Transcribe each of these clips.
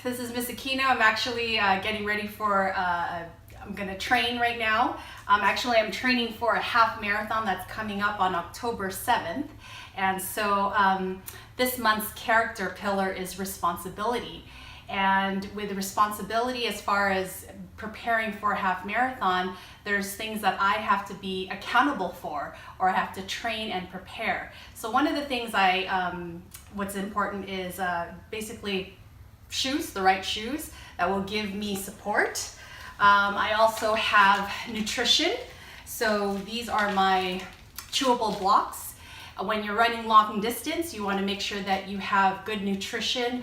This is Miss Aquino. I'm actually getting ready for, I'm gonna train right now. I'm training for a half marathon that's coming up on October 7th. And so this month's character pillar is responsibility. And with responsibility as far as preparing for a half marathon, there's things that I have to be accountable for, or I have to train and prepare. So one of the things what's important is basically shoes, the right shoes that will give me support. I also have nutrition. So these are my chewable blocks. When you're running long distance, you want to make sure that you have good nutrition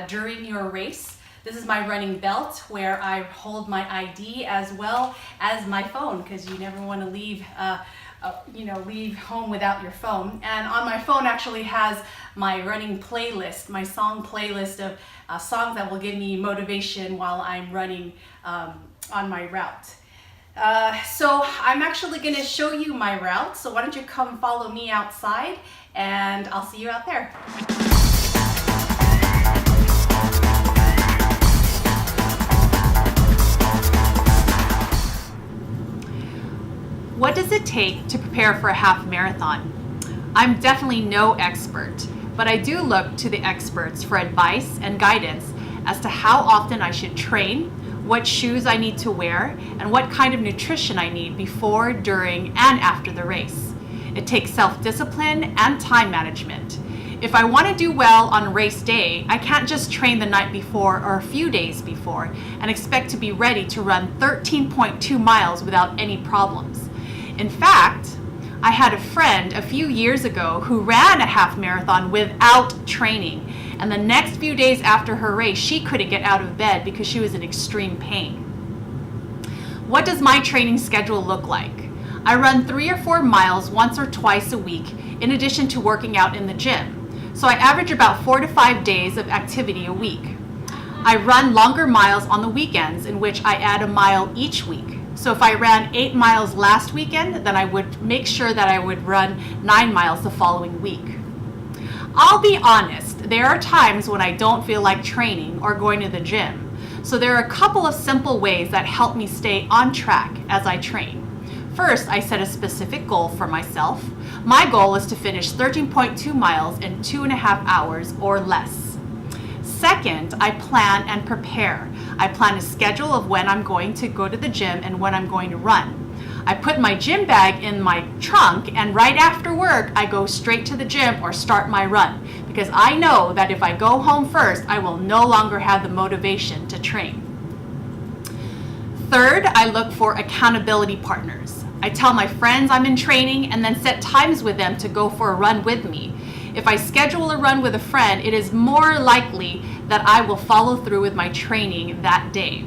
during your race. This is my running belt where I hold my ID as well as my phone, because you never want to leave leave home without your phone. And on my phone actually has my running playlist, my song playlist of songs that will give me motivation while I'm running on my route. So I'm actually going to show you my route. So why don't you come follow me outside, and I'll see you out there. What does it take to prepare for a half marathon? I'm definitely no expert, but I do look to the experts for advice and guidance as to how often I should train, what shoes I need to wear, and what kind of nutrition I need before, during, and after the race. It takes self-discipline and time management. If I want to do well on race day, I can't just train the night before or a few days before and expect to be ready to run 13.2 miles without any problems. In fact, I had a friend a few years ago who ran a half marathon without training, and the next few days after her race, she couldn't get out of bed because she was in extreme pain. What does my training schedule look like? I run 3 or 4 miles once or twice a week, in addition to working out in the gym. So I average about 4 to 5 days of activity a week. I run longer miles on the weekends, in which I add a mile each week. So if I ran 8 miles last weekend, then I would make sure that I would run 9 miles the following week. I'll be honest, there are times when I don't feel like training or going to the gym. So there are a couple of simple ways that help me stay on track as I train. First, I set a specific goal for myself. My goal is to finish 13.2 miles in 2.5 hours or less. Second, I plan and prepare. I plan a schedule of when I'm going to go to the gym and when I'm going to run. I put my gym bag in my trunk, and right after work, I go straight to the gym or start my run, because I know that if I go home first, I will no longer have the motivation to train. Third, I look for accountability partners. I tell my friends I'm in training and then set times with them to go for a run with me. If I schedule a run with a friend, it is more likely that I will follow through with my training that day.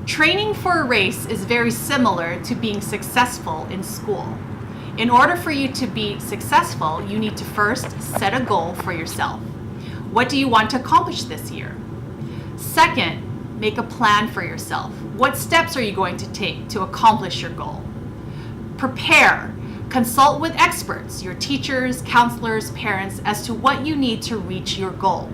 Training for a race is very similar to being successful in school. In order for you to be successful, you need to first set a goal for yourself. What do you want to accomplish this year? Second, make a plan for yourself. What steps are you going to take to accomplish your goal? Prepare. Consult with experts, your teachers, counselors, parents, as to what you need to reach your goal.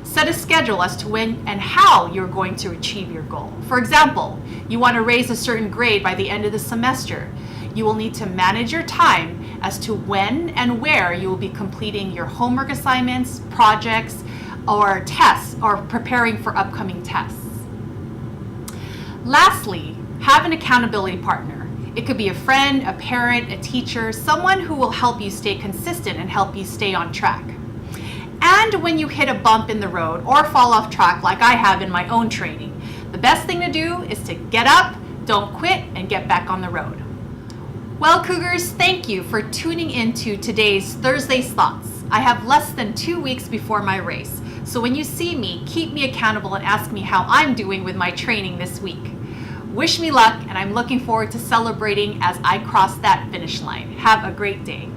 Set a schedule as to when and how you're going to achieve your goal. For example, you want to raise a certain grade by the end of the semester. You will need to manage your time as to when and where you will be completing your homework assignments, projects, or tests, or preparing for upcoming tests. Lastly, have an accountability partner. It could be a friend, a parent, a teacher, someone who will help you stay consistent and help you stay on track. And when you hit a bump in the road or fall off track like I have in my own training, the best thing to do is to get up, don't quit, and get back on the road. Well, Cougars, thank you for tuning into today's Thursday's Thoughts. I have less than 2 weeks before my race, so when you see me, keep me accountable and ask me how I'm doing with my training this week. Wish me luck, and I'm looking forward to celebrating as I cross that finish line. Have a great day.